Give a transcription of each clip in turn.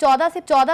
14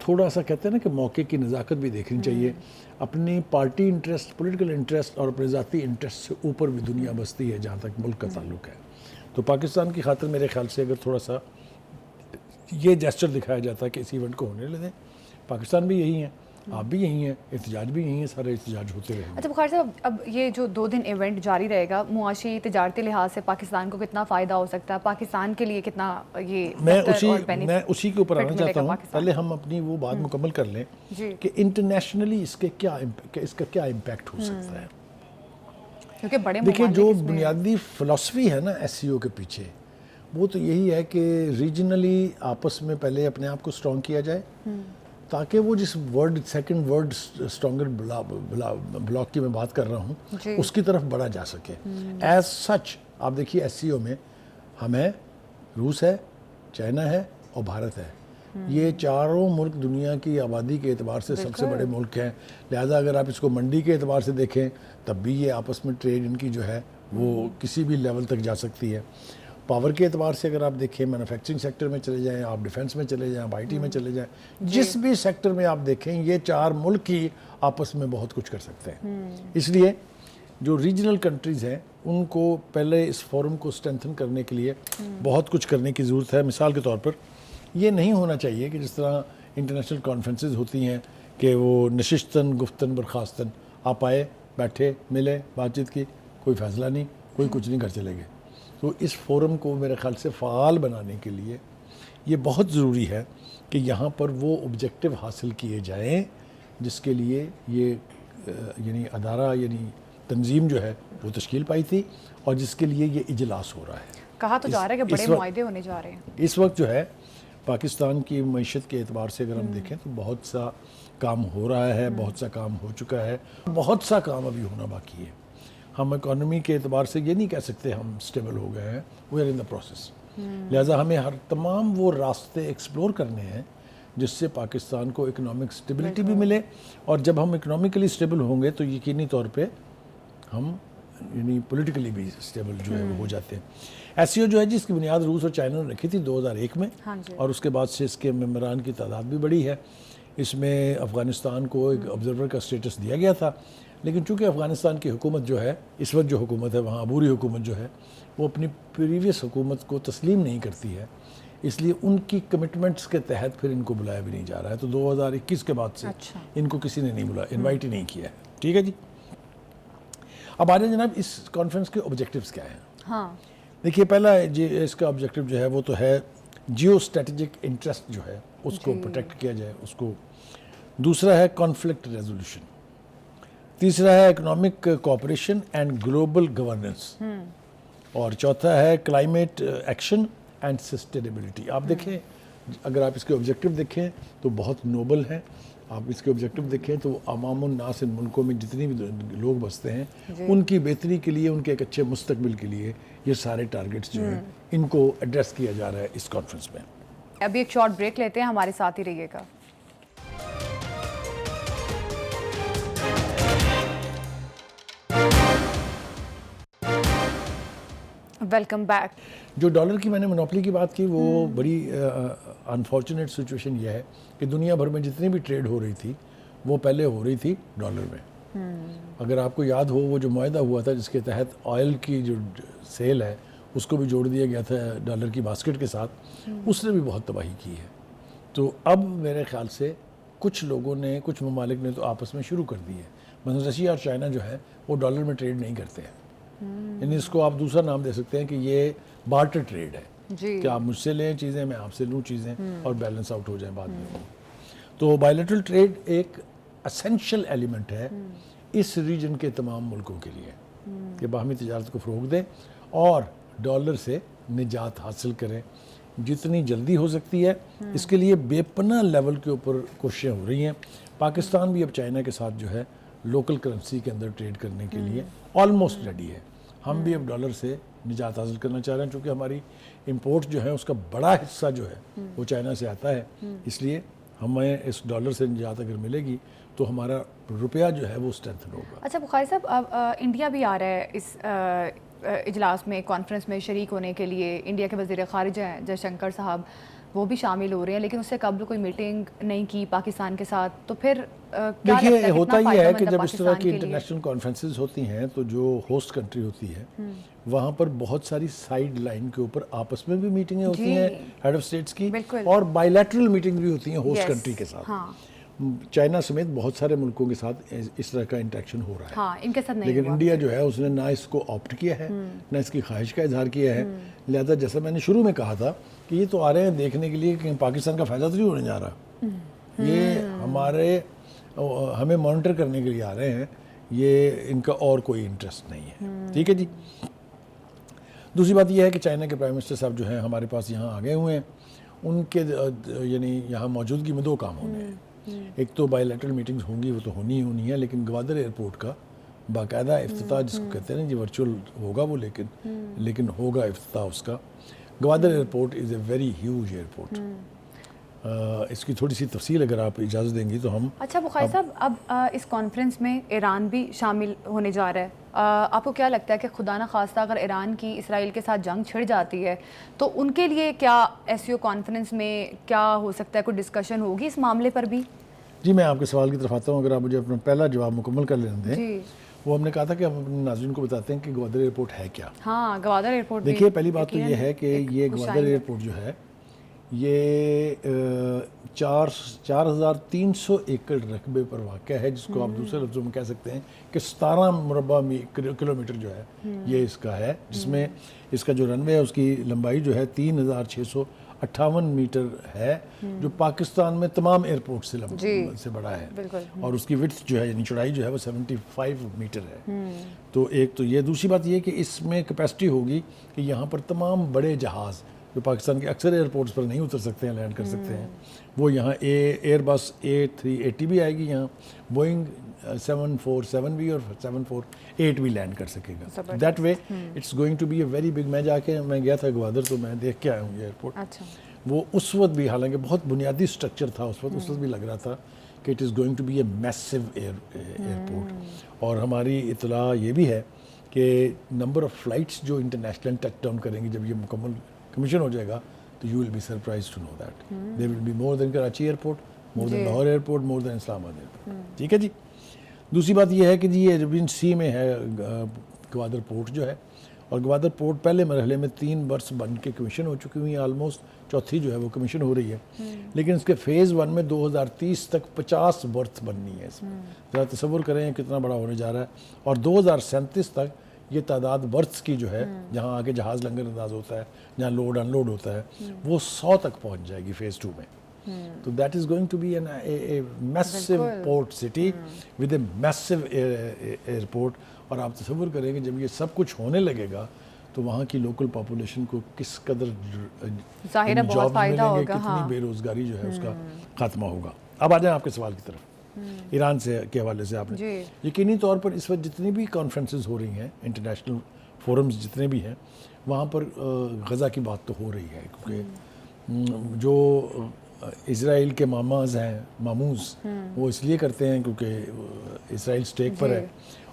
تھوڑا سا کہتے ہیں نا کہ موقع کی نزاکت بھی دیکھنی چاہیے. اپنی پارٹی انٹرسٹ، پولیٹیکل انٹرسٹ اور اپنے ذاتی انٹرسٹ سے اوپر بھی دنیا بستی ہے جہاں تک ملک کا تعلق ہے. تو پاکستان کی خاطر میرے خیال سے اگر تھوڑا سا یہ جیسچر دکھایا جاتا ہے کہ اس ایونٹ کو ہونے لے دیں. پاکستان بھی یہی ہیں، آپ بھی یہی ہیں، احتجاج بھی یہی ہیں، سارے احتجاج ہوتے رہیں گے. اچھا بخاری صاحب، اب یہ جو 2 دن ایونٹ جاری رہے گا، معاشی تجارتی لحاظ سے پاکستان کو کتنا فائدہ ہو سکتا ہے، پاکستان کے لیے کتنا یہ میں اسی کے اوپر آنا چاہتا ہوں. پہلے ہم اپنی وہ بات مکمل کر لیں کہ انٹرنیشنلی اس کا کیا امپیکٹ ہو سکتا ہے. کیونکہ بڑے دیکھیں جو بنیادی فلسفی ہے نا ایس سی او کے پیچھے، وہ تو یہی ہے کہ ریجنلی آپس میں پہلے اپنے آپ کو اسٹرانگ کیا جائے تاکہ وہ جس سیکنڈ ورلڈ اسٹرانگر بلاک کی میں بات کر رہا ہوں اس کی طرف بڑھا جا سکے. ایز سچ آپ دیکھیے ایس سی او میں ہم ہیں، روس ہے، چائنا ہے اور بھارت ہے. یہ چاروں ملک دنیا کی آبادی کے اعتبار سے سب سے بڑے ملک ہیں. لہٰذا اگر آپ اس کو منڈی کے اعتبار سے دیکھیں تب بھی یہ آپس میں ٹریڈ ان کی جو ہے وہ کسی بھی لیول تک جا سکتی ہے. پاور کے اعتبار سے اگر آپ دیکھیں مینوفیکچرنگ سیکٹر میں چلے جائیں، آپ ڈیفنس میں چلے جائیں، آئی ٹی میں چلے جائیں، جس بھی سیکٹر میں آپ دیکھیں یہ چار ملک ہی آپس میں بہت کچھ کر سکتے ہیں. اس لیے جو ریجنل کنٹریز ہیں ان کو پہلے اس فورم کو اسٹرینتھن کرنے کے لیے بہت کچھ کرنے کی ضرورت ہے. مثال کے طور پر یہ نہیں ہونا چاہیے کہ جس طرح انٹرنیشنل کانفرنسز ہوتی ہیں کہ وہ نشستاً گفتن برخاستاً، آپ آئے، بیٹھے، ملے، بات چیت کی، کوئی فیصلہ نہیں، کوئی کچھ نہیں، گھر چلے گئے. تو اس فورم کو میرے خیال سے فعال بنانے کے لیے یہ بہت ضروری ہے کہ یہاں پر وہ آبجیکٹو حاصل کیے جائیں جس کے لیے یہ یعنی ادارہ یعنی تنظیم جو ہے وہ تشکیل پائی تھی اور جس کے لیے یہ اجلاس ہو رہا ہے. کہا تو جا رہا ہے کہ بڑے معاہدے ہونے جا رہے ہیں. اس وقت جو ہے پاکستان کی معیشت کے اعتبار سے اگر ہم دیکھیں تو بہت سا کام ہو رہا ہے، بہت سا کام ہو چکا ہے، بہت سا کام ابھی ہونا باقی ہے. ہم اکانومی کے اعتبار سے یہ نہیں کہہ سکتے ہم سٹیبل ہو گئے ہیں، we are in the process. لہٰذا ہمیں ہر تمام وہ راستے ایکسپلور کرنے ہیں جس سے پاکستان کو اکنامک سٹیبلٹی بھی ملے. اور جب ہم اکنامکلی سٹیبل ہوں گے تو یقینی طور پہ ہم یعنی پولیٹیکلی بھی سٹیبل جو ہے وہ ہو جاتے ہیں. ایس سی او جو ہے جس کی بنیاد روس اور چائنا نے رکھی تھی 2001 میں، اور اس کے بعد سے اس کے ممبران کی تعداد بھی بڑی ہے. اس میں افغانستان کو ایک آبزرور کا سٹیٹس دیا گیا تھا، لیکن چونکہ افغانستان کی حکومت جو ہے اس وقت جو حکومت ہے وہاں عبوری حکومت جو ہے وہ اپنی پریویس حکومت کو تسلیم نہیں کرتی ہے، اس لیے ان کی کمٹمنٹس کے تحت پھر ان کو بلایا بھی نہیں جا رہا ہے. تو 2021 کے بعد سے ان کو کسی نے نہیں بلایا، انوائٹ ہی نہیں کیا ہے. ٹھیک ہے جی. اب آج جناب اس کانفرنس کے آبجیکٹیوز کیا ہیں؟ دیکھیے پہلا اس کا آبجیکٹیو جو ہے وہ تو ہے جیو اسٹریٹجک انٹرسٹ جو ہے اس کو پروٹیکٹ کیا جائے اس کو. دوسرا ہے کانفلکٹ ریزولوشن. تیسرا ہے economic cooperation and global governance. اور چوتھا ہے کلائمیٹ ایکشن اینڈ سسٹینیبلٹی. آپ دیکھیں اگر آپ اس کے آبجیکٹیو دیکھیں تو بہت نوبل ہیں. آپ اس کے آبجیکٹیو دیکھیں تو عوام الناس ان ملکوں میں جتنی بھی لوگ بستے ہیں ان کی بہتری کے لیے، ان کے ایک اچھے مستقبل کے لیے یہ سارے ٹارگیٹس جو ہیں ان کو ایڈریس کیا جا رہا ہے اس کانفرنس میں. ابھی ایک شارٹ بریک لیتے ہیں، ہمارے ساتھ ہی رہیے گا. Welcome back. جو ڈالر کی میں نے مونوپلی کی بات کی وہ بڑی انفارچونیٹ سچویشن یہ ہے کہ دنیا بھر میں جتنی بھی ٹریڈ ہو رہی تھی وہ پہلے ہو رہی تھی ڈالر میں. اگر آپ کو یاد ہو وہ جو معاہدہ ہوا تھا جس کے تحت آئل کی جو سیل ہے اس کو بھی جوڑ دیا گیا تھا ڈالر کی باسکٹ کے ساتھ، اس نے بھی بہت تباہی کی ہے. تو اب میرے خیال سے کچھ لوگوں نے، کچھ ممالک نے تو آپس میں شروع کر دی ہے. مثلا رشیا اور چائنا جو ہے وہ ڈالر میں ٹریڈ نہیں کرتے ہیں. یعنی اس کو آپ دوسرا نام دے سکتے ہیں کہ یہ بارٹر ٹریڈ ہے کہ آپ مجھ سے لیں چیزیں، میں آپ سے لوں چیزیں اور بیلنس آؤٹ ہو جائیں بعد میں. تو بائلیٹرل ٹریڈ ایک اسینشل ایلیمنٹ ہے اس ریجن کے تمام ملکوں کے لیے کہ باہمی تجارت کو فروغ دیں اور ڈالر سے نجات حاصل کریں جتنی جلدی ہو سکتی ہے. اس کے لیے بے پناہ لیول کے اوپر کوششیں ہو رہی ہیں. پاکستان بھی اب چائنا کے ساتھ جو ہے لوکل کرنسی کے اندر ٹریڈ کرنے کے لیے آلموسٹ ریڈی ہے. ہم بھی اب ڈالر سے نجات حاصل کرنا چاہ رہے ہیں چونکہ ہماری امپورٹ جو ہے اس کا بڑا حصہ جو ہے وہ چائنا سے آتا ہے. اس لیے ہمیں اس ڈالر سے نجات اگر ملے گی تو ہمارا روپیہ جو ہے وہ اسٹرینتھن ہوگا. اچھا بخاری صاحب، اب انڈیا بھی آ رہا ہے اس اجلاس میں کانفرنس میں شریک ہونے کے لیے انڈیا کے وزیر خارجہ ہیں جے شنکر صاحب وہ بھی شامل ہو رہے ہیں, لیکن اس سے قبل کوئی میٹنگ نہیں کی پاکستان کے ساتھ, تو پھر دیکھیے ہوتا یہ ہے کہ جب اس طرح کی انٹرنیشنل کانفرنسز ہوتی ہیں تو جو ہوسٹ کنٹری ہوتی ہے وہاں پر بہت ساری سائیڈ لائن کے اوپر آپس میں بھی میٹنگیں ہوتی ہیں ہیڈ آف اسٹیٹس کی, اور بائی لیٹرل میٹنگ بھی ہوتی ہیں ہوسٹ کنٹری کے ساتھ. چائنا سمیت بہت سارے ملکوں کے ساتھ اس طرح کا انٹریکشن ہو رہا ہے, ان کے ساتھ نہیں, لیکن انڈیا جو ہے اس نے نہ اس کو آپٹ کیا ہے نہ اس کی خواہش کا اظہار کیا ہے. لہذا جیسا میں نے شروع میں کہا تھا کہ یہ تو آ رہے ہیں دیکھنے کے لیے کہ پاکستان کا فائدہ تو نہیں ہونے جا رہا, یہ ہمیں مانیٹر کرنے کے لیے آ رہے ہیں, یہ ان کا اور کوئی انٹرسٹ نہیں ہے. ٹھیک ہے جی. دوسری بات یہ ہے کہ چائنا کے پرائم منسٹر صاحب جو ہیں ہمارے پاس یہاں آ گئے ہوئے ہیں, ان کے یعنی یہاں موجودگی میں 2 کام ہونے ہیں. ایک تو بائی لیٹرل میٹنگز ہوں گی, وہ تو ہونی ہی ہونی ہے, لیکن گوادر ایئرپورٹ کا باقاعدہ افتتاح جس کو کہتے ہیں جی ورچوئل ہوگا وہ, لیکن ہوگا افتتاح اس کا. Gwadar airport is a very huge airport. اس کی تھوڑی سی تفصیل اگر آپ اجازت دیں گی تو ہم. اچھا بخاری صاحب, اب اس کانفرنس میں ایران بھی شامل ہونے جا رہا ہے. آپ کو کیا لگتا ہے کہ خدا نہ خواستہ اگر ایران کی اسرائیل کے ساتھ جنگ چھڑ جاتی ہے تو ان کے لیے کیا ایس کانفرنس میں کیا ہو سکتا ہے, کوئی ڈسکشن ہوگی اس معاملے پر بھی؟ جی میں آپ کے سوال کی طرف آتا ہوں, اگر آپ مجھے اپنا پہلا جواب مکمل کر لیں دیں. وہ ہم نے کہا تھا کہ ہم اپنے ناظرین کو بتاتے ہیں کہ گوادر ایئرپورٹ ہے کیا. ہاں گوادر ایئرپورٹ, دیکھیے پہلی بات تو یہ ہے کہ یہ گوادر ایئرپورٹ جو ہے یہ 4,300 ایکڑ رقبے پر واقع ہے, جس کو آپ دوسرے لفظوں میں کہہ سکتے ہیں کہ 17 مربع کلومیٹر جو ہے یہ اس کا ہے, جس میں اس کا جو رن وے ہے اس کی لمبائی جو ہے 3,658 میٹر ہے, جو پاکستان میں تمام ایئرپورٹ سے بڑا ہے, اور اس کی وڈتھ جو ہے یعنی چوڑائی جو ہے وہ 75 میٹر ہے. تو ایک تو یہ. دوسری بات یہ کہ اس میں کیپیسٹی ہوگی کہ یہاں پر تمام بڑے جہاز جو پاکستان کے اکثر ایئرپورٹس پر نہیں اتر سکتے ہیں, لینڈ کر سکتے ہیں, وہ یہاں ایئر بس A380 بھی آئے گی یہاں, بوئنگ 747 بھی اور 748 بھی لینڈ کر سکے گا. That way it's going to be a very big. میں گیا تھا گوادر تو میں دیکھ کے آیا ہوں یہ ایئرپورٹ. وہ اس وقت بھی حالانکہ بہت بنیادی سٹرکچر تھا اس وقت بھی لگ رہا تھا کہ it is going to be a massive airport. اور ہماری اطلاع یہ بھی ہے کہ نمبر آف فلائٹس جو انٹرنیشنل ٹچ ڈاؤن کریں گے جب یہ مکمل کمیشن ہو جائے گا تو you will be surprise to know that they will be more than Karachi airport, more than Lahore airport, more than Islamabad airport. ٹھیک ہے جی. دوسری بات یہ ہے کہ جی یہ ایربین سی میں ہے گوادر پورٹ جو ہے, اور گوادر پورٹ پہلے مرحلے میں 3 برس بن کے کمیشن ہو چکی ہوئی ہیں, آلموسٹ چوتھی جو ہے وہ کمیشن ہو رہی ہے, لیکن اس کے فیز 1 میں 2030 تک 50 برتھ بننی ہے. اس میں ذرا تصور کریں کتنا بڑا ہونے جا رہا ہے, اور 2037 تک یہ تعداد برتھس کی جو ہے جہاں آگے جہاز لنگر انداز ہوتا ہے, جہاں لوڈ ان لوڈ ہوتا ہے, وہ 100 تک پہنچ جائے گی فیز 2 میں. تو that is going to be a massive port city with a massive airport. اور آپ تصور کریں کہ جب یہ سب کچھ ہونے لگے گا تو وہاں کی لوکل پاپولیشن کو کس قدر جاب ملیں گے, کتنی بے روزگاری جو ہے اس کا خاتمہ ہوگا. اب آ جائیں آپ کے سوال کی طرف. ایران کے حوالے سے آپ نے یقینی طور پر اس وقت جتنی بھی کانفرنسز ہو رہی ہیں, انٹرنیشنل فورمز جتنے بھی ہیں, وہاں پر غزہ کی بات تو ہو رہی ہے, کیونکہ جو اسرائیل کے ماموز وہ اس لیے کرتے ہیں کیونکہ اسرائیل سٹیک پر ہے,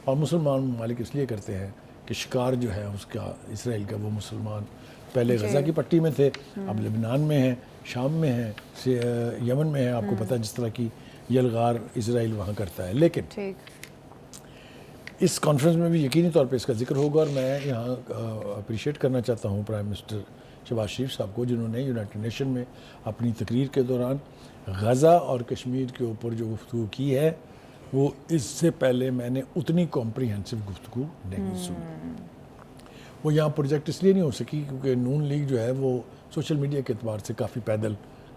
اور مسلمان ممالک اس لیے کرتے ہیں کہ شکار جو ہے اس کا اسرائیل کا, وہ مسلمان پہلے غزہ کی پٹی میں تھے, اب لبنان میں ہیں, شام میں ہیں, یمن میں ہیں. آپ کو پتہ جس طرح کی یلغار اسرائیل وہاں کرتا ہے. لیکن اس کانفرنس میں بھی یقینی طور پہ اس کا ذکر ہوگا, اور میں یہاں اپریشیٹ کرنا چاہتا ہوں پرائم منسٹر شہباز شریف صاحب کو, جنہوں نے یونائٹڈ نیشن میں اپنی تقریر کے دوران غزہ اور کشمیر کے اوپر جو گفتگو کی ہے وہ اس سے پہلے میں نے اتنی کمپریہنسو گفتگو نہیں سنی. وہ یہاں پروجیکٹ اس لیے نہیں ہو سکی کیونکہ نون لیگ جو ہے وہ سوشل میڈیا کے اعتبار سے کافی پیدل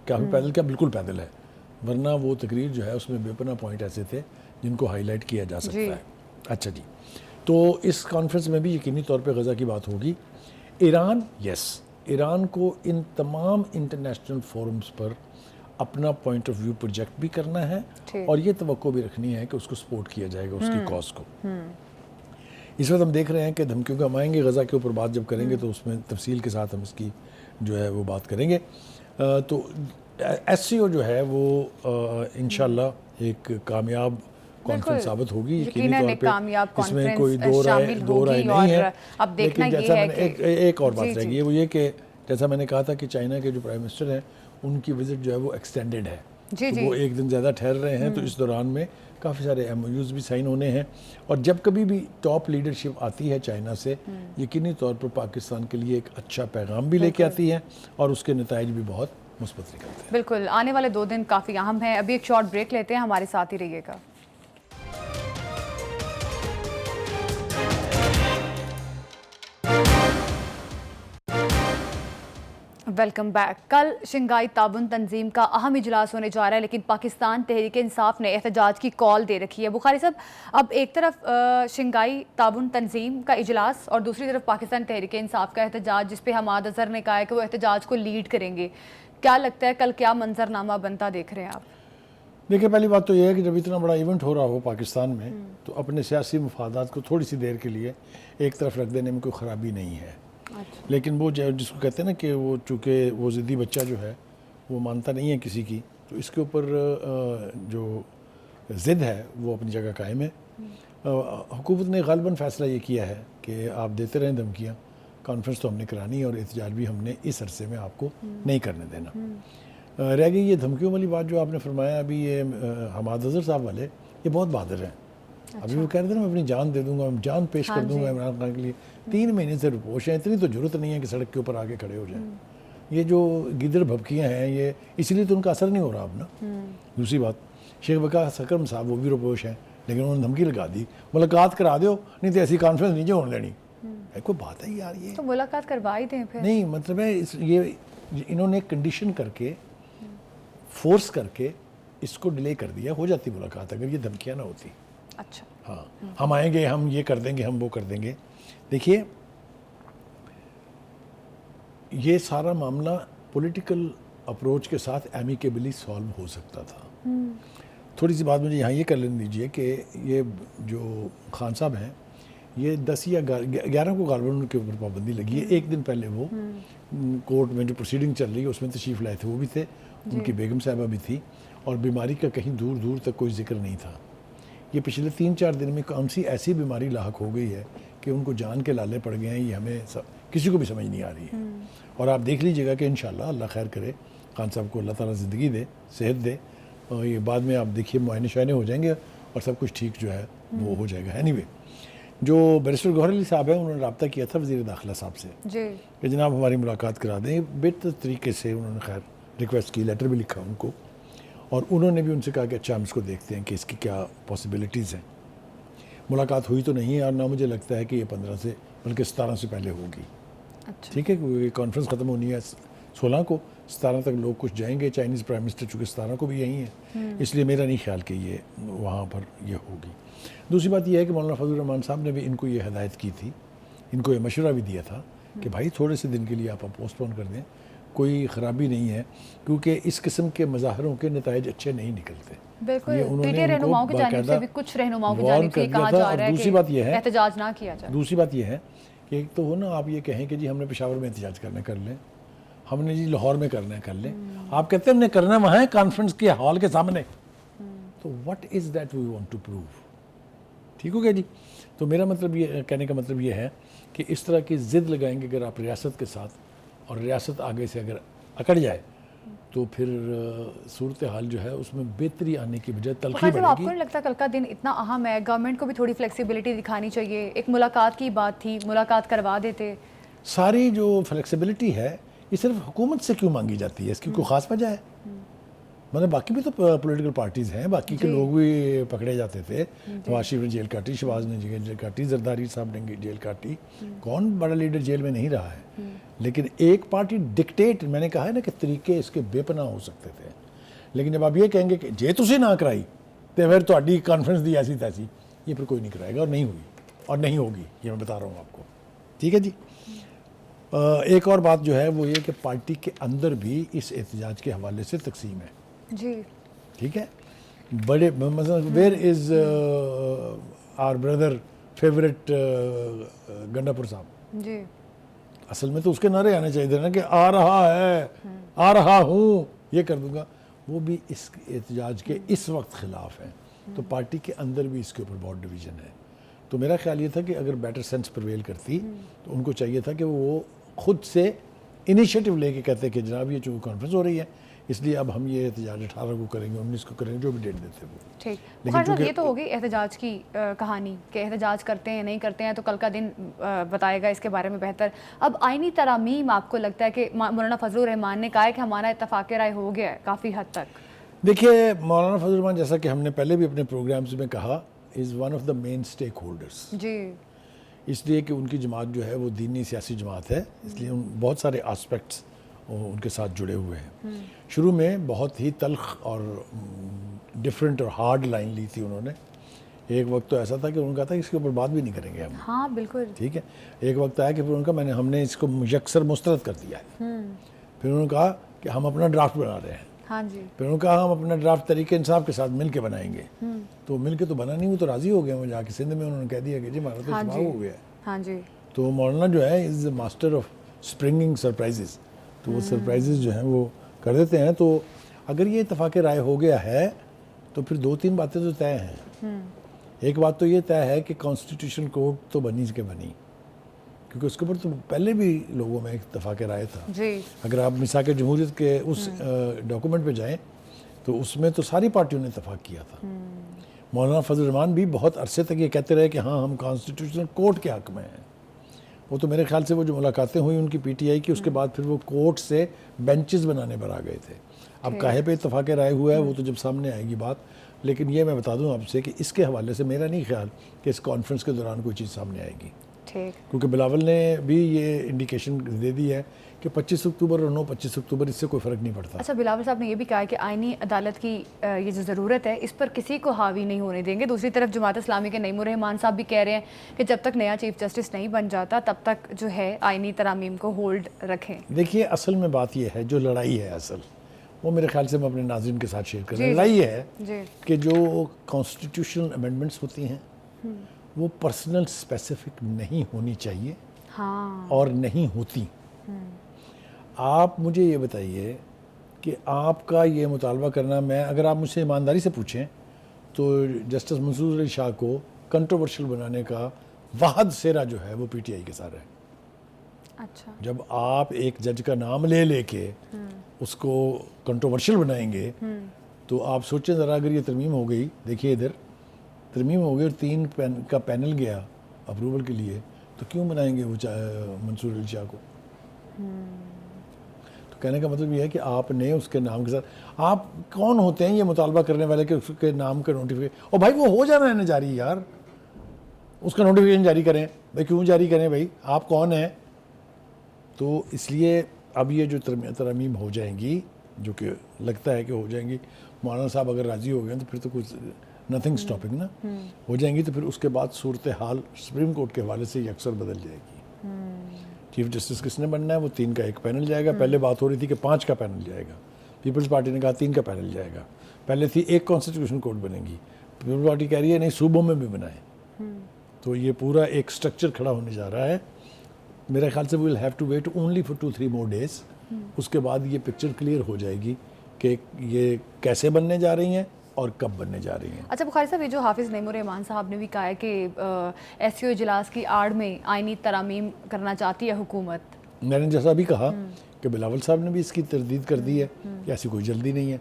کیا بالکل پیدل ہے, ورنہ وہ تقریر جو ہے اس میں بے پناہ پوائنٹ ایسے تھے جن کو ہائی لائٹ کیا جا سکتا ہے. اچھا جی, تو اس کانفرنس میں بھی یقینی طور پہ غزہ کی بات ہوگی. ایران کو ان تمام انٹرنیشنل فورمز پر اپنا پوائنٹ آف ویو پروجیکٹ بھی کرنا ہے, اور یہ توقع بھی رکھنی ہے کہ اس کو سپورٹ کیا جائے گا اس کی کاز کو. اس وقت ہم دیکھ رہے ہیں کہ دھمکیوں کا ہم آئیں گے غزہ کے اوپر بات جب کریں گے تو اس میں تفصیل کے ساتھ ہم اس کی جو ہے وہ بات کریں گے. تو ایس سی او جو ہے وہ انشاءاللہ ایک کامیاب کانفرنس ثابت ہوگی یقینی یقیناً طور ایک پہ، کامیاب اس میں کانفرنس کوئی شامل دو رائے ہوگی. نہیں ہے. اور اب دیکھنا لیکن یہ جیسا ہے میں کہ نے ایک اور بات جی رہ گئی ہے، وہ یہ کہ جیسا میں نے کہا تھا کہ چائنا کے جو پرائم منسٹر ہیں ان کی وزٹ جو ہے وہ ایکسٹینڈڈ ہے، جی تو وہ ایک دن زیادہ ٹھہر رہے ہیں، تو اس دوران میں کافی سارے ایم او یوز بھی سائن ہونے ہیں. اور جب کبھی بھی ٹاپ لیڈرشپ آتی ہے چائنا سے، یقینی طور پر پاکستان کے لیے ایک اچھا پیغام بھی لے کے آتی ہے اور اس کے نتائج بھی بہت مثبت نکلتے ہیں. بالکل آنے والے 2 دن کافی اہم ہیں. ابھی ایک شارٹ بریک لیتے ہیں، ہمارے ساتھ ہی رہیے گا. Welcome back. کل شنگھائی تعاون تنظیم کا اہم اجلاس ہونے جا رہا ہے، لیکن پاکستان تحریک انصاف نے احتجاج کی کال دے رکھی ہے. بخاری صاحب، اب ایک طرف شنگھائی تعاون تنظیم کا اجلاس اور دوسری طرف پاکستان تحریک انصاف کا احتجاج، جس پہ حماد اظہر نے کہا ہے کہ وہ احتجاج کو لیڈ کریں گے. کیا لگتا ہے کل کیا منظرنامہ بنتا دیکھ رہے ہیں آپ؟ دیکھیں، پہلی بات تو یہ ہے کہ جب اتنا بڑا ایونٹ ہو رہا ہو پاکستان میں، تو اپنے سیاسی مفادات کو تھوڑی سی دیر کے لیے ایک طرف رکھ دینے میں کوئی خرابی نہیں ہے. لیکن وہ جس کو کہتے ہیں نا کہ وہ چونکہ وہ ضدی بچہ جو ہے وہ مانتا نہیں ہے کسی کی، تو اس کے اوپر جو ضد ہے وہ اپنی جگہ قائم ہے. حکومت نے غالباً فیصلہ یہ کیا ہے کہ آپ دیتے رہیں دھمکیاں، کانفرنس تو ہم نے کرانی ہے اور احتجاج بھی ہم نے اس عرصے میں آپ کو نہیں کرنے دینا. رہ گئی یہ دھمکیوں والی بات جو آپ نے فرمایا ابھی، یہ حماد اظہر صاحب والے یہ بہت بہادر ہیں. ابھی وہ کہہ رہے تھے نا میں اپنی جان دے دوں گا، جان پیش کر دوں گا عمران خان کے لیے. 3 مہینے سے رپوش ہیں، اتنی تو ضرورت نہیں ہے کہ سڑک کے اوپر آگے کھڑے ہو جائیں. یہ جو گدر بھبکیاں ہیں یہ اس لیے تو ان کا اثر نہیں ہو رہا اب نا. دوسری بات، شیخ وقاص اکرم صاحب وہ بھی رپوش ہیں، لیکن انہوں نے دھمکی لگا دی ملاقات کرا دو، نہیں تو ایسی کانفرنس نہیں ہونے دینی. کوئی بات ہے یار، یہ تو ملاقات کروا ہی دیں پھر. نہیں، مطلب ہے یہ انہوں نے کنڈیشن کر کے فورس کر کے اس کو ڈیلے کر دیا. ہو جاتی ملاقات اگر یہ دھمکیاں نہ ہوتی. اچھا، ہاں، ہم آئیں گے، ہم یہ کر دیں گے، ہم وہ کر دیں گے. دیکھیے، یہ سارا معاملہ پولیٹیکل اپروچ کے ساتھ ایمیکیبلی سالو ہو سکتا تھا. تھوڑی سی بات مجھے یہاں یہ کر لینے دیجیے کہ یہ جو خان صاحب ہیں یہ 10 یا 11 کو غالباً ان کے اوپر پابندی لگی ہے. ایک دن پہلے وہ کورٹ میں جو پروسیڈنگ چل رہی ہے اس میں تشریف لائے تھے، وہ بھی تھے، ان کی بیگم صاحبہ بھی تھی، اور بیماری کا کہیں دور دور تک کوئی ذکر نہیں تھا. یہ پچھلے 3-4 دن میں کون سی ایسی بیماری لاحق ہو گئی ہے کہ ان کو جان کے لالے پڑ گئے ہیں، یہ ہمیں کسی کو بھی سمجھ نہیں آ رہی ہے. اور آپ دیکھ لیجئے گا کہ انشاءاللہ اللہ خیر کرے، خان صاحب کو اللہ تعالیٰ زندگی دے، صحت دے، اور یہ بعد میں آپ دیکھیے معائنے شائنے ہو جائیں گے اور سب کچھ ٹھیک جو ہے وہ ہو جائے گا. اینی وے، جو بیرسٹر گوہر علی صاحب ہیں انہوں نے رابطہ کیا تھا وزیر داخلہ صاحب سے کہ جناب ہماری ملاقات کرا دیں. بہتر طریقے سے انہوں نے خیر ریکویسٹ کی، لیٹر بھی لکھا ان کو، اور انہوں نے بھی ان سے کہا کہ اچھا ہم اس کو دیکھتے ہیں کہ اس کی کیا پاسبلٹیز ہیں. ملاقات ہوئی تو نہیں ہے، اور نہ مجھے لگتا ہے کہ یہ 15 سے بلکہ 17 سے پہلے ہوگی. ٹھیک ہے، یہ کانفرنس ختم ہونی ہے 16 کو، 17 تک لوگ کچھ جائیں گے. چائنیز پرائم منسٹر چونکہ 17 کو بھی یہیں ہیں، اس لیے میرا نہیں خیال کہ یہ وہاں پر یہ ہوگی. دوسری بات یہ ہے کہ مولانا فضل الرحمان صاحب نے بھی ان کو یہ ہدایت کی تھی، ان کو یہ مشورہ بھی دیا تھا کہ بھائی تھوڑے سے دن کے لیے آپ پوسٹ پون کر دیں، کوئی خرابی نہیں ہے، کیونکہ اس قسم کے مظاہروں کے نتائج اچھے نہیں نکلتے. بالکل، پیٹی رہنماؤں کی جانب سے بھی کچھ رہنماؤں کی جانب سے کہا جا رہا ہے کہ احتجاج نہ کیا جائے. دوسری بات یہ ہے کہ ایک تو ہو نا، آپ یہ کہیں کہ جی ہم نے پشاور میں احتجاج کرنا کر لیں، ہم نے جی لاہور میں کرنا ہے کر لیں. آپ کہتے ہیں ہم نے کرنا وہاں ہے کانفرنس کے ہال کے سامنے، تو what is that we want to prove؟ ٹھیک ہو گیا جی. تو میرا مطلب یہ کہنے کا مطلب یہ ہے کہ اس طرح کی ضد لگائیں گے اگر آپ ریاست کے ساتھ، اور ریاست آگے سے اگر اکڑ جائے تو پھر صورتحال جو ہے اس میں بہتری آنے کی بجائے تلخی بڑھے گی. آپ کو نہیں لگتا کل کا دن اتنا اہم ہے، گورنمنٹ کو بھی تھوڑی فلیکسیبلٹی دکھانی چاہیے؟ ایک ملاقات کی بات تھی، ملاقات کروا دیتے. ساری جو فلیکسیبلٹی ہے یہ صرف حکومت سے کیوں مانگی جاتی ہے؟ اس کی کوئی خاص وجہ ہے؟ مطلب باقی بھی تو پولیٹیکل پارٹیز ہیں، باقی کے لوگ بھی پکڑے جاتے تھے. نواز شریف نے جیل کاٹی، شہباز نے جیل کاٹی، زرداری صاحب نے جیل کاٹی، کون بڑا لیڈر جیل میں نہیں رہا ہے. لیکن ایک پارٹی ڈکٹیٹ، میں نے کہا ہے نا کہ طریقے اس کے بے پناہ ہو سکتے تھے، لیکن جب آپ یہ کہیں گے کہ جے تسی نہ کرائی تو پھر تہاڈی کانفرنس دی ایسی تیسی، یہ پھر کوئی نہیں کرائے گا، اور نہیں ہوئی اور نہیں ہوگی، یہ میں بتا رہا ہوں آپ کو. ٹھیک ہے جی. ایک اور بات جو ہے وہ یہ کہ پارٹی کے اندر بھی اس احتجاج کے حوالے سے تقسیم ہے. جی ٹھیک ہے. بڑے مثلا where is our brother favourite Gandapur صاحب، جی اصل میں تو اس کے نعرے آنے چاہیے نا کہ آ رہا ہے، آ رہا ہوں، یہ کر دوں گا. وہ بھی اس احتجاج کے اس وقت خلاف ہیں. تو پارٹی کے اندر بھی اس کے اوپر بہت ڈویژن ہے. تو میرا خیال یہ تھا کہ اگر بیٹر سینس پرویل کرتی تو ان کو چاہیے تھا کہ وہ خود سے انیشیٹو لے کے کہتے کہ جناب یہ چونکہ کانفرنس ہو رہی ہے اس لیے اب ہم یہ احتجاج 18 کو کریں گے 19 کو کریں گے جو بھی ڈیٹ دیتے وہ. ٹھیک صاحب یہ تو ہوگی احتجاج کی کہانی کہ احتجاج کرتے ہیں نہیں کرتے ہیں تو کل کا دن بتائے گا اس کے بارے میں بہتر. اب آئینی ترامیم آپ کو لگتا ہے کہ مولانا فضل الرحمان نے کہا ہے کہ ہمارا اتفاق رائے ہو گیا ہے کافی حد تک. دیکھیے مولانا فضل الرحمان جیسا کہ ہم نے پہلے بھی اپنے پروگرامز میں کہا is one of the main stakeholders. جی اس لیے کہ ان کی جماعت جو ہے وہ دینی سیاسی جماعت ہے اس لیے بہت سارے آسپیکٹس ان کے ساتھ جڑے ہوئے ہیں. شروع میں بہت ہی تلخ اور ڈفرینٹ اور ہارڈ لائن لی تھی انہوں نے. ایک وقت تو ایسا تھا کہ انہوں نے کہا تھا اس کے اوپر بات بھی نہیں کریں گے ہم. ہاں بالکل ٹھیک ہے. ایک وقت آیا کہ پھر ان کا ہم نے اس کو یکسر مسترد کر دیا ہے. پھر انہوں نے کہا کہ ہم اپنا ڈرافٹ بنا رہے ہیں. ہاں جی. پھر انہوں نے کہا ہم اپنا ڈرافٹ طریقہ انصاف کے ساتھ مل کے بنائیں گے. تو مل کے تو بنا نہیں, وہ تو راضی ہو گئے. وہ جا کے سندھ میں انہوں نے کہہ دیا کہ جی ہمارا تو اتفاق ہو گیا ہے. ہاں جی. تو مولانا جو ہے is a master of springing surprises. تو وہ سرپرائزز جو ہیں وہ کر دیتے ہیں. تو اگر یہ اتفاق رائے ہو گیا ہے تو پھر 2-3 باتیں تو طے ہیں. ایک بات تو یہ طے ہے کہ کانسٹیٹیوشن کورٹ تو بنی کے بنی, کیونکہ اس کے اوپر تو پہلے بھی لوگوں میں اتفاق رائے تھا. جی. اگر آپ میثاق جمہوریت کے اس ڈاکومنٹ پہ جائیں تو اس میں تو ساری پارٹیوں نے اتفاق کیا تھا. مولانا فضل الرحمان بھی بہت عرصے تک یہ کہتے رہے کہ ہاں ہم کانسٹیٹیوشنل کورٹ کے حق میں ہیں. وہ تو میرے خیال سے وہ جو ملاقاتیں ہوئی ان کی پی ٹی آئی کی اس کے بعد پھر وہ کورٹ سے بینچز بنانے پر آ گئے تھے. اب کاہے پہ اتفاق رائے ہوا ہے وہ تو جب سامنے آئے گی بات. لیکن یہ میں بتا دوں آپ سے کہ اس کے حوالے سے میرا نہیں خیال کہ اس کانفرنس کے دوران کوئی چیز سامنے آئے گی. کیونکہ بلاول نے بھی یہ انڈیکیشن دے دی ہے کہ 25 اکتوبر اور 25 اکتوبر اس سے کوئی فرق نہیں پڑتا. اچھا بلاول صاحب نے یہ بھی کہا کہ آئینی عدالت کی یہ جو ضرورت ہے اس پر کسی کو حاوی نہیں ہونے دیں گے. دوسری طرف جماعت اسلامی کے نعیم الرحمان صاحب بھی کہہ رہے ہیں کہ جب تک نیا چیف جسٹس نہیں بن جاتا تب تک جو ہے آئینی ترامیم کو ہولڈ رکھیں. دیکھیے اصل میں بات یہ ہے جو لڑائی ہے اصل وہ میرے خیال سے میں اپنے ناظرین کے ساتھ شیئر کروں. لڑائی ہے کہ جو کانسٹیٹیوشنل امینڈمنٹس ہوتی ہیں وہ پرسنل اسپیسیفک نہیں ہونی چاہیے اور نہیں ہوتی. آپ مجھے یہ بتائیے کہ آپ کا یہ مطالبہ کرنا, میں اگر آپ مجھ سے ایمانداری سے پوچھیں تو جسٹس منصور علی شاہ کو کنٹروورشل بنانے کا واحد سہرا جو ہے وہ پی ٹی آئی کے ساتھ ہے. اچھا. جب آپ ایک جج کا نام لے کے اس کو کنٹروورشل بنائیں گے تو آپ سوچیں ذرا, اگر یہ ترمیم ہو گئی, دیکھیے ادھر ترمیم ہو گئی اور 3 کا پینل گیا اپروول کے لیے, تو کیوں بنائیں گے وہ منصور علی شاہ کو؟ تو کہنے کا مطلب یہ ہے کہ آپ نے اس کے نام کے ساتھ, آپ کون ہوتے ہیں یہ مطالبہ کرنے والے کہ اس کے نام کا نوٹیفیکیشن, اور بھائی وہ ہو جانا ہے نا جاری, یار اس کا نوٹیفیکیشن جاری کریں. بھائی کیوں جاری کریں بھائی, آپ کون ہیں؟ تو اس لیے اب یہ جو ترمیم ہو جائیں گی جو کہ لگتا ہے کہ ہو جائیں گی, مولانا صاحب اگر راضی ہو گئے تو پھر تو کچھ نتھنگ اسٹاپنگ نا ہو جائیں گی, تو پھر اس کے بعد صورتحال سپریم کورٹ کے حوالے سے یکسر بدل جائے گی. چیف جسٹس کس نے بننا ہے, وہ 3 کا ایک پینل جائے گا. پہلے بات ہو رہی تھی کہ 5 کا پینل جائے گا, پیپلز پارٹی نے کہا 3 کا پینل جائے گا. پہلے تھی ایک کانسٹیٹیوشن کورٹ بنے گی, پیپلز پارٹی کہہ رہی ہے نہیں صوبوں میں بھی بنائیں. تو یہ پورا ایک سٹرکچر کھڑا ہونے جا رہا ہے. میرے خیال سے we'll have to wait only for 2-3 more days. اس کے بعد یہ پکچر کلیئر ہو جائے گی کہ یہ کیسے بننے جا رہی ہیں اور کب بننے جا رہی ہیں. اچھا بخاری صاحب, یہ جو حافظ نعیم الرحمان صاحب نے بھی کہا ہے کہ ایس سی او اجلاس کی آڑ میں آئینی ترامیم کرنا چاہتی ہے حکومت. میں نے جیسا بھی کہا کہ بلاول صاحب نے بھی اس کی تردید کر دی ہے کہ ایسی کوئی جلدی نہیں ہے,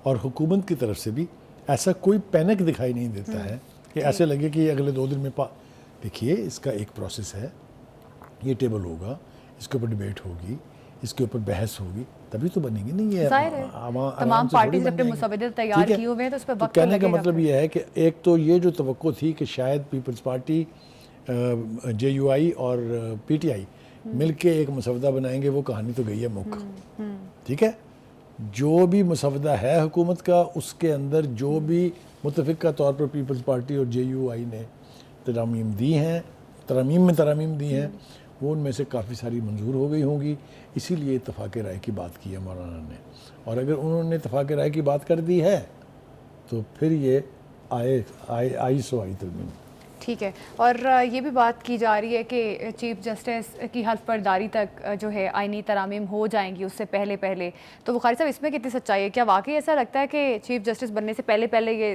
اور حکومت کی طرف سے بھی ایسا کوئی پینک دکھائی نہیں دیتا ہے کہ ایسے لگے کہ اگلے 2 دن میں دیکھیے اس کا ایک پروسیس ہے, یہ ٹیبل ہوگا, اس کے اوپر ڈیبیٹ ہوگی, اس کے اوپر بحث ہوگی, تبھی تو بنے گی. نہیں یہ تمام پارٹیز اپنے مسودے تیار کیے ہوئے ہیں تو اس پہ وقت کہنے کا مطلب یہ ہے کہ ایک تو یہ جو توقع تھی کہ شاید پیپلز پارٹی, جے یو آئی اور پی ٹی آئی مل کے ایک مسودہ بنائیں گے, وہ کہانی تو گئی ہے مک. ٹھیک ہے, جو بھی مسودہ ہے حکومت کا اس کے اندر جو بھی متفقہ طور پر پیپلز پارٹی اور جے یو آئی نے ترامیم دی ہیں, ترامیم دی ہیں, وہ ان میں سے کافی ساری منظور ہو گئی ہوں گی. اسی لیے اتفاق رائے کی بات کی ہے مولانا نے, اور اگر انہوں نے اتفاق رائے کی بات کر دی ہے تو پھر یہ آئی ترمیم. ٹھیک ہے. اور یہ بھی بات کی جا رہی ہے کہ چیف جسٹس کی حلف برداری تک جو ہے آئینی ترامیم ہو جائیں گی اس سے پہلے. تو بخاری صاحب اس میں کتنی سچائی ہے؟ کیا واقعی ایسا لگتا ہے کہ چیف جسٹس بننے سے پہلے یہ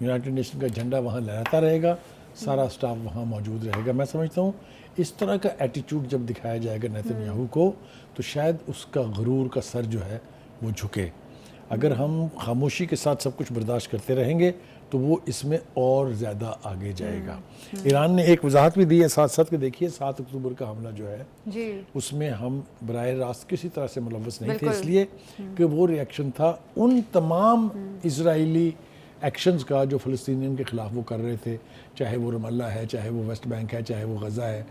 یونائٹڈ نیشن کا جھنڈا وہاں لہراتا رہے گا, سارا سٹاف وہاں موجود رہے گا. میں سمجھتا ہوں اس طرح کا ایٹیٹیوڈ جب دکھایا جائے گا نیتن یاہو کو تو شاید اس کا غرور کا سر جو ہے وہ جھکے. اگر ہم خاموشی کے ساتھ سب کچھ برداشت کرتے رہیں گے تو وہ اس میں اور زیادہ آگے جائے گا. ایران نے ایک وضاحت بھی دی ہے ساتھ ساتھ کہ دیکھیے 7 اکتوبر کا حملہ جو ہے اس میں ہم براہ راست کسی طرح سے ملوث نہیں تھے, اس لیے کہ وہ ری ایکشن تھا ان تمام اسرائیلی ایکشنز کا جو فلسطینین کے خلاف وہ کر رہے تھے, چاہے وہ رام اللہ ہے, چاہے وہ ویسٹ بینک ہے, چاہے وہ غزہ ہے.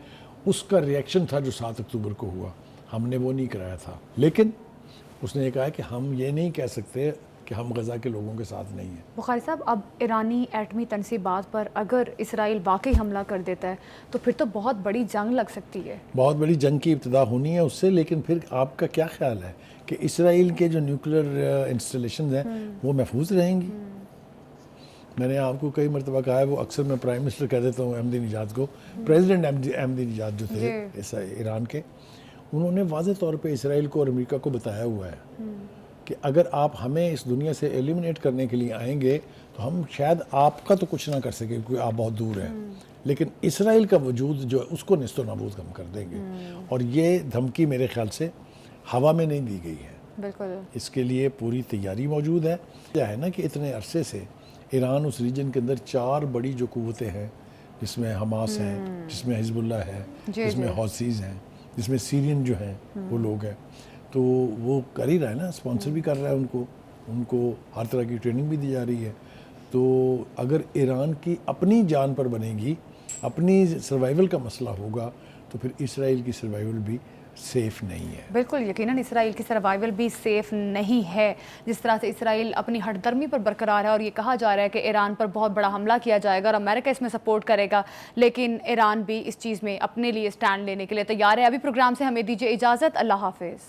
اس کا ری ایکشن تھا جو 7 اکتوبر کو ہوا. ہم نے وہ نہیں کرایا تھا, لیکن اس نے یہ کہا کہ ہم یہ نہیں کہہ سکتے کہ ہم غزہ کے لوگوں کے ساتھ نہیں ہیں. بخاری صاحب, اب ایرانی ایٹمی تنصیبات پر اگر اسرائیل واقعی حملہ کر دیتا ہے تو پھر تو بہت بڑی جنگ لگ سکتی ہے. بہت بڑی جنگ کی ابتدا ہونی ہے اس سے. لیکن پھر آپ کا کیا خیال ہے کہ اسرائیل کے جو نیوکلیر انسٹالیشنز ہیں وہ محفوظ رہیں گی؟ میں نے آپ کو کئی مرتبہ کہا ہے, وہ اکثر میں پرائم منسٹر کہہ دیتا ہوں احمدی نژاد کو, پریزیڈنٹ احمدی نژاد جو تھے ایران کے, انہوں نے واضح طور پہ اسرائیل کو اور امریکہ کو بتایا ہوا ہے کہ اگر آپ ہمیں اس دنیا سے ایلیمنیٹ کرنے کے لیے آئیں گے تو ہم شاید آپ کا تو کچھ نہ کر سکیں کیونکہ آپ بہت دور ہیں, لیکن اسرائیل کا وجود جو ہے اس کو نیست و نابود ہم کر دیں گے. اور یہ دھمکی میرے خیال سے ہوا میں نہیں دی گئی ہے. بالکل, اس کے لیے پوری تیاری موجود ہے. کیا ہے نا کہ اتنے عرصے سے ایران اس ریجن کے اندر 4 بڑی جو قوتیں ہیں, جس میں حماس ہیں, جس میں حزب اللہ ہے, جس میں حوثیز ہیں, جس میں سیرین جو ہیں وہ لوگ ہیں, تو وہ کر ہی رہا ہے نا, اسپانسر بھی کر رہا ہے ان کو ہر طرح کی ٹریننگ بھی دی جا رہی ہے. تو اگر ایران کی اپنی جان پر بنے گی, اپنی سروائیول کا مسئلہ ہوگا, تو پھر اسرائیل کی سروائیول بھی سیف نہیں ہے. بالکل, یقیناً اسرائیل کی سروائیول بھی سیف نہیں ہے. جس طرح سے اسرائیل اپنی ہٹ درمی پر برقرار ہے اور یہ کہا جا رہا ہے کہ ایران پر بہت بڑا حملہ کیا جائے گا اور امریکہ اس میں سپورٹ کرے گا, لیکن ایران بھی اس چیز میں اپنے لیے سٹینڈ لینے کے لیے تیار ہے. ابھی پروگرام سے ہمیں دیجیے اجازت. اللہ حافظ.